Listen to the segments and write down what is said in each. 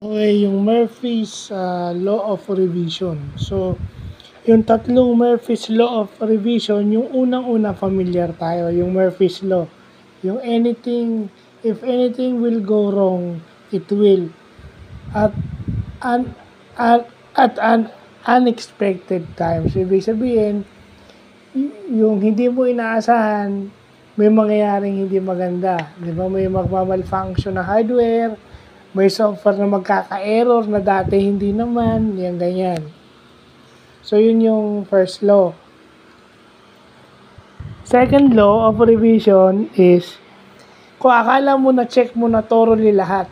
Okay, yung Murphy's Law of Revision. So, yung tatlong Murphy's Law of Revision, yung unang-una familiar tayo, yung Murphy's Law. Yung if anything will go wrong, it will. At, an, at an unexpected times. Ibig sabihin, yung hindi mo inaasahan, may mangyayaring hindi maganda. Di ba? May magmamalfunction na hardware, may software na magkaka-error na dati hindi naman, yan ganyan. So, yun yung first law. Second law of revision is, kung akala mo na check mo na thoroughly lahat,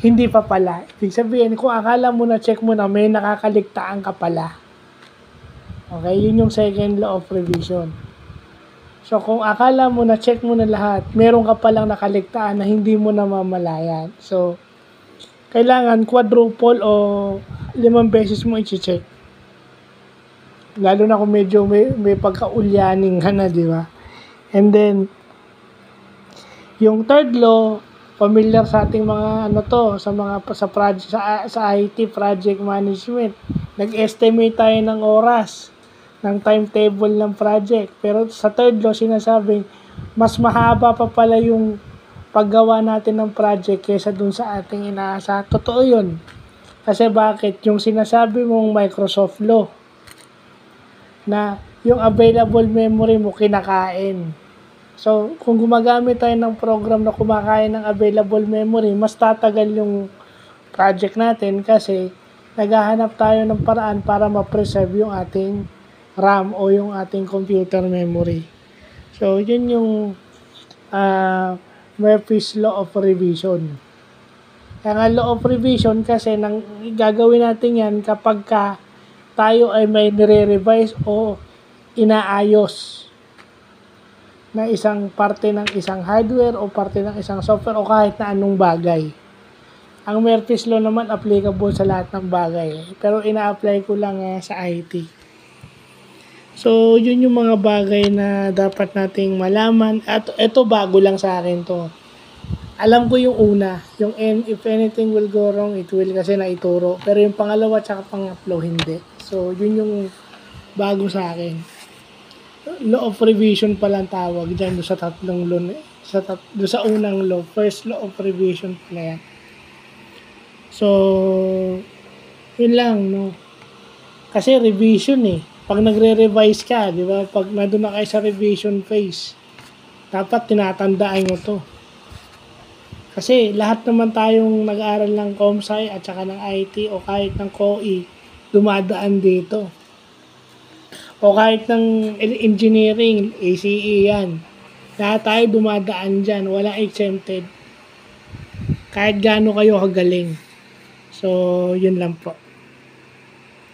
hindi pa pala. Ibig sabihin, kung akala mo na check mo na may nakakaligtaan ka pala. Okay, yun yung second law of revision. So, kung akala mo na check mo na lahat, meron ka palang nakaligtaan na hindi mo namamalayan. So, kailangan quadruple o 5 beses mo i-check. Lalo na kung medyo may pagkaulyaning ka na, di ba? And then, yung third law, familiar sa ating mga sa IT project management. Nag-estimate tayo ng oras, ng timetable ng project. Pero sa third law, sinasabing, mas mahaba pa pala yung paggawa natin ng project kaysa dun sa ating inaasa. Totoo yun. Kasi bakit? Yung sinasabi mong Microsoft Law, na yung available memory mo kinakain. So, kung gumagamit tayo ng program na kumakain ng available memory, mas tatagal yung project natin kasi naghahanap tayo ng paraan para ma-preserve yung ating RAM o yung ating computer memory. So, yun yung Murphy's Law of Revision. Kaya nga Law of Revision kasi gagawin natin yan kapag tayo ay may nire-revise o inaayos na isang parte ng isang hardware o parte ng isang software o kahit na anong bagay. Ang Murphy's Law naman applicable sa lahat ng bagay. Pero ina-apply ko lang sa IT. So, yun yung mga bagay na dapat nating malaman. At ito bago lang sa akin to. Alam ko yung una, yung if anything will go wrong, it will kasi naituro. Pero yung pangalawa at pangatlo, hindi. So, yun yung bago sa akin. Law of revision palang tawag dyan do sa tatlong law. Do sa unang law. First law of revision pala yan. So, yun lang, no? Kasi revision pag nagre-revise ka, di ba? Pag nandun na kayo sa revision phase, dapat tinatandaan mo to. Kasi lahat naman tayong nag-aaral ng ComSci at saka ng IT o kahit ng COE, dumadaan dito. O kahit ng engineering, ACE yan. Lahat tayo dumadaan dyan, walang exempted. Kahit gaano kayo kagaling. So, yun lang po.